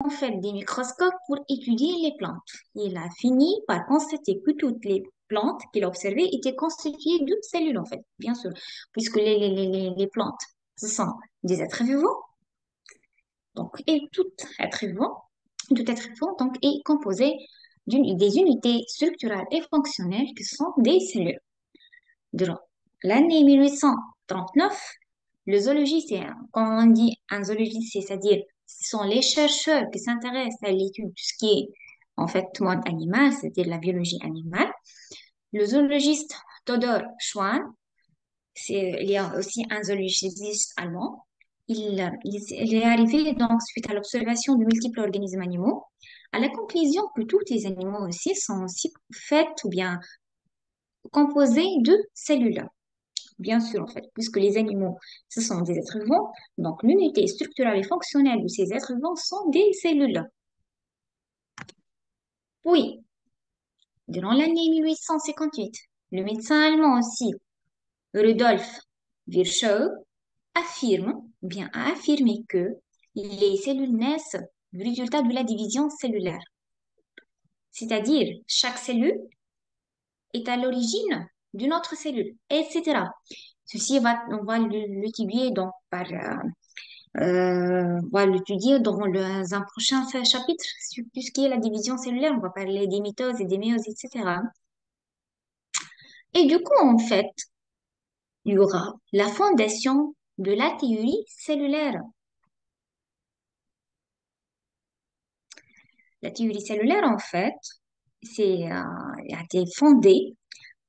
en fait des microscopes pour étudier les plantes. Il a fini par constater que toutes les plantes qu'il observait étaient constituées de cellules, en fait, bien sûr, puisque les plantes, ce sont des êtres vivants, donc, et tout être vivant, donc, est composé des unités structurales et fonctionnelles qui sont des cellules. Durant l'année 1839, le zoologiste, quand on dit un zoologiste, c'est-à-dire ce sont les chercheurs qui s'intéressent à l'étude de ce qui est en fait monde animal, c'est-à-dire la biologie animale. Le zoologiste Todor Schwann, il y a aussi un zoologiste allemand. Il est arrivé donc suite à l'observation de multiples organismes animaux à la conclusion que tous les animaux aussi sont aussi faits ou bien composés de cellules. Bien sûr, en fait, puisque les animaux, ce sont des êtres vivants, donc l'unité structurelle et fonctionnelle de ces êtres vivants sont des cellules. Oui, durant l'année 1858, le médecin allemand aussi, Rudolf Virchow, a affirmé que les cellules naissent du résultat de la division cellulaire. C'est-à-dire, chaque cellule est à l'origine d'une autre cellule, etc. On va l'étudier donc on va l'étudier dans un prochain chapitre sur tout ce qui est la division cellulaire. On va parler des mitoses et des méioses, etc. Et du coup, en fait, il y aura la fondation de la théorie cellulaire. La théorie cellulaire, en fait, a été fondée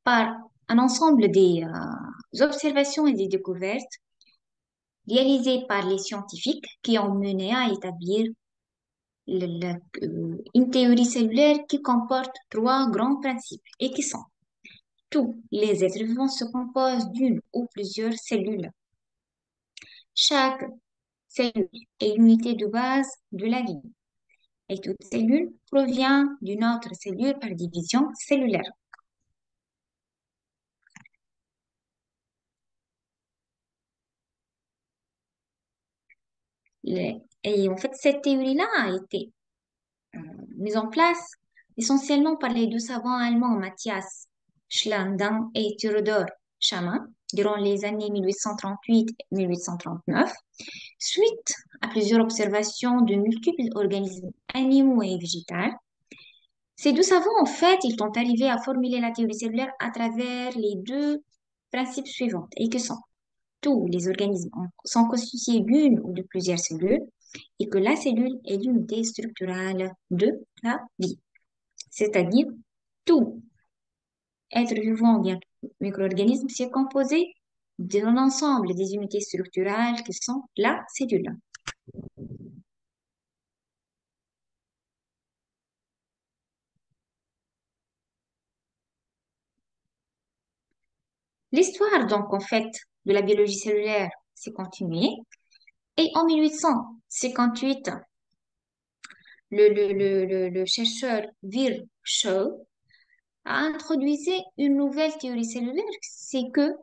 par un ensemble des observations et des découvertes réalisées par les scientifiques qui ont mené à établir une théorie cellulaire qui comporte trois grands principes et qui sont tous les êtres vivants se composent d'une ou plusieurs cellules. Chaque cellule est l'unité de base de la vie et toute cellule provient d'une autre cellule par division cellulaire. Et en fait, cette théorie-là a été mise en place essentiellement par les deux savants allemands Matthias Schlandin et Theodor Schamann durant les années 1838-1839, suite à plusieurs observations de multiples organismes animaux et végétaux. Ces deux savants, en fait, ils sont arrivés à formuler la théorie cellulaire à travers les deux principes suivants, et que sont tous les organismes sont constitués d'une ou de plusieurs cellules, et que la cellule est l'unité structurale de la vie. C'est-à-dire, tout être vivant ou bien tout micro-organisme, c'est composé d'un ensemble des unités structurales qui sont la cellule. L'histoire, donc, en fait, de la biologie cellulaire s'est continuée. Et en 1858, le chercheur Virchow a introduit une nouvelle théorie cellulaire, c'est que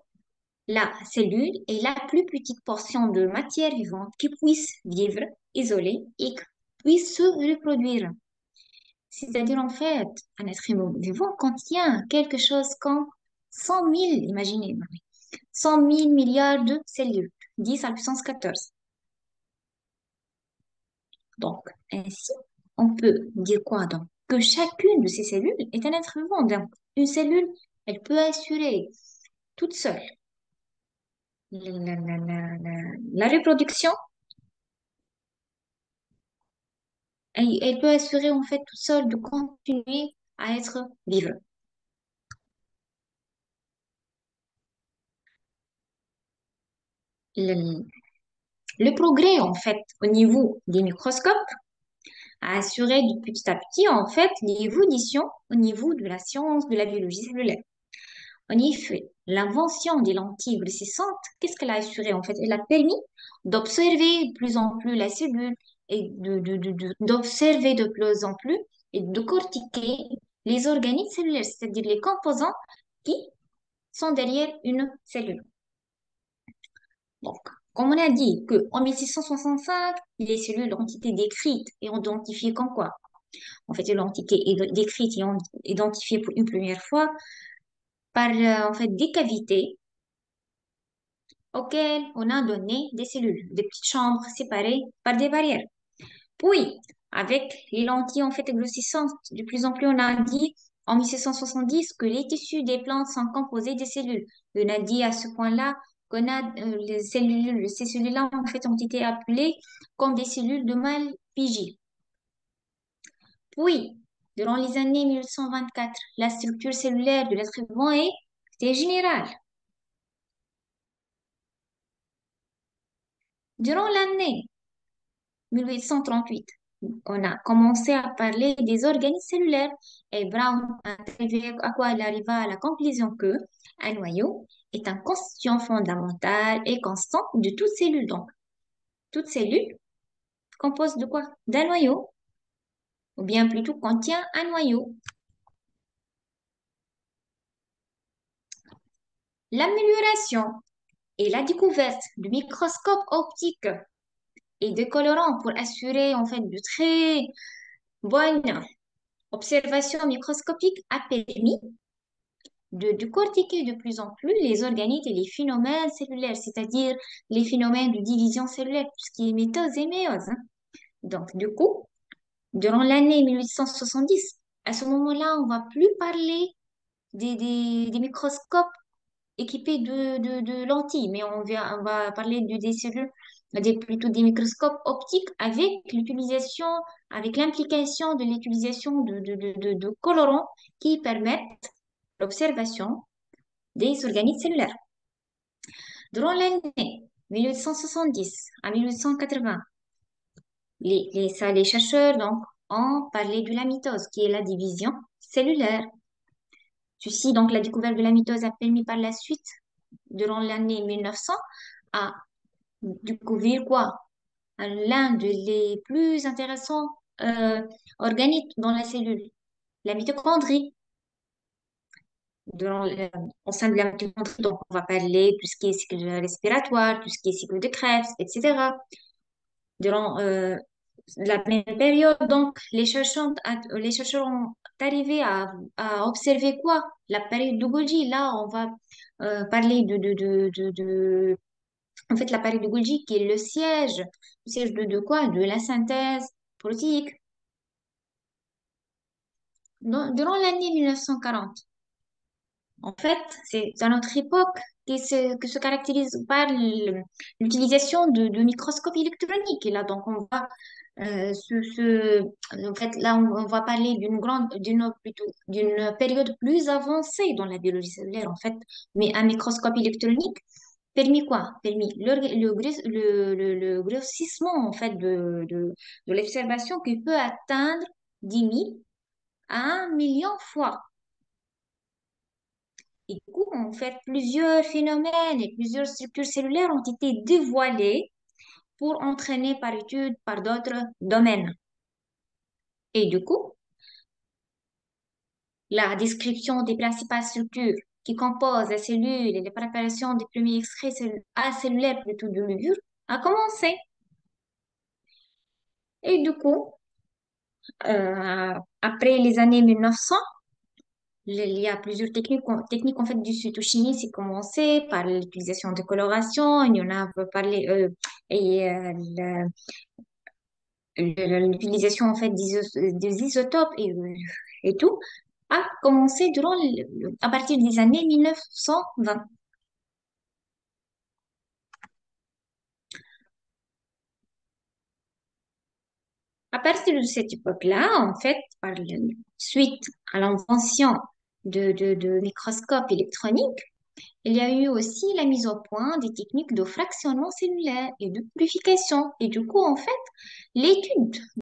la cellule est la plus petite portion de matière vivante qui puisse vivre isolée et qui puisse se reproduire. C'est-à-dire, en fait, un être vivant contient quelque chose comme 100 000, imaginez, 100 000 milliards de cellules, 10 à la puissance 14. Donc, ainsi, on peut dire quoi donc? Que chacune de ces cellules est un être vivant. Donc, une cellule, elle peut assurer toute seule la reproduction. Elle peut assurer en fait toute seule de continuer à être vivante. Le, le progrès en fait au niveau des microscopes a assuré de petit à petit en fait l'évolution au niveau de la science de la biologie cellulaire. En effet, l'invention des lentilles grossissantes, qu'est-ce qu'elle a assuré en fait? Elle a permis d'observer de plus en plus la cellule et d'observer de plus en plus et de cortiquer les organismes cellulaires, c'est-à-dire les composants qui sont derrière une cellule. Donc, Comme on a dit qu'en 1665, les cellules ont été décrites et identifiées comme quoi? En fait, l'entité est décrite et identifiée pour une première fois par en fait, des cavités auxquelles on a donné des cellules, des petites chambres séparées par des barrières. Puis, avec les lentilles en fait grossissantes, de plus en plus, on a dit en 1770 que les tissus des plantes sont composés de cellules. On a dit à ce point-là qu'on a les cellules, ces cellules-là en fait ont été appelées comme des cellules de Malpighi. Puis, durant les années 1824, la structure cellulaire de l'être vivant était générale. Durant l'année 1838, on a commencé à parler des organismes cellulaires et Brown a arrivé à quoi il arriva à la conclusion que un noyau est un constituant fondamental et constant de toute cellule. Donc, toute cellule compose de quoi? D'un noyau, ou bien plutôt contient un noyau. L'amélioration et la découverte du microscope optique et de colorants pour assurer en fait de très bonnes observations microscopiques a permis de décortiquer de plus en plus les organismes et les phénomènes cellulaires, c'est-à-dire les phénomènes de division cellulaire, tout ce qui est mitose et méiose, hein. Donc, du coup, durant l'année 1870, à ce moment-là, on va plus parler des microscopes équipés de lentilles, mais on va parler des cellules, plutôt des microscopes optiques avec l'implication de l'utilisation de colorants qui permettent l'observation des organismes cellulaires. Durant l'année 1870 à 1880, les chercheurs donc, ont parlé de la mitose, qui est la division cellulaire. Ceci, donc, la découverte de la mitose a permis par la suite, durant l'année 1900, à découvrir quoi? L'un des plus intéressants organismes dans la cellule, la mitochondrie. Durant, au sein de la mitochondrie, donc, on va parler de tout ce qui est cycle respiratoire, tout ce qui est cycle de Krebs, etc. Durant la même période, donc, les chercheurs ont arrivé à observer quoi? La période de Golgi. Là, on va parler en fait, la période de Golgi qui est le siège de quoi? De la synthèse protéique. Durant l'année 1940, en fait, c'est à notre époque que se caractérise par l'utilisation de microscopes électroniques. Et là, donc, on va, en fait, là, on va parler d'une période plus avancée dans la biologie cellulaire, en fait. Mais un microscope électronique permet quoi? Permet le grossissement, en fait, de l'observation qui peut atteindre 10 000 à 1 million fois. Et du coup, en fait, plusieurs phénomènes et plusieurs structures cellulaires ont été dévoilés pour entraîner par étude par d'autres domaines. Et du coup, la description des principales structures qui composent la cellule et les préparations des premiers extraits acellulaires plutôt de levure a commencé. Et du coup, après les années 1900, il y a plusieurs techniques en fait du cytochimie. C'est commencé par l'utilisation de coloration. Il y en a parlé et l'utilisation en fait des isotopes et tout a commencé à partir des années 1920. À partir de cette époque-là, en fait, suite à l'invention de microscopes électroniques, il y a eu aussi la mise au point des techniques de fractionnement cellulaire et de purification. Et du coup, en fait, l'étude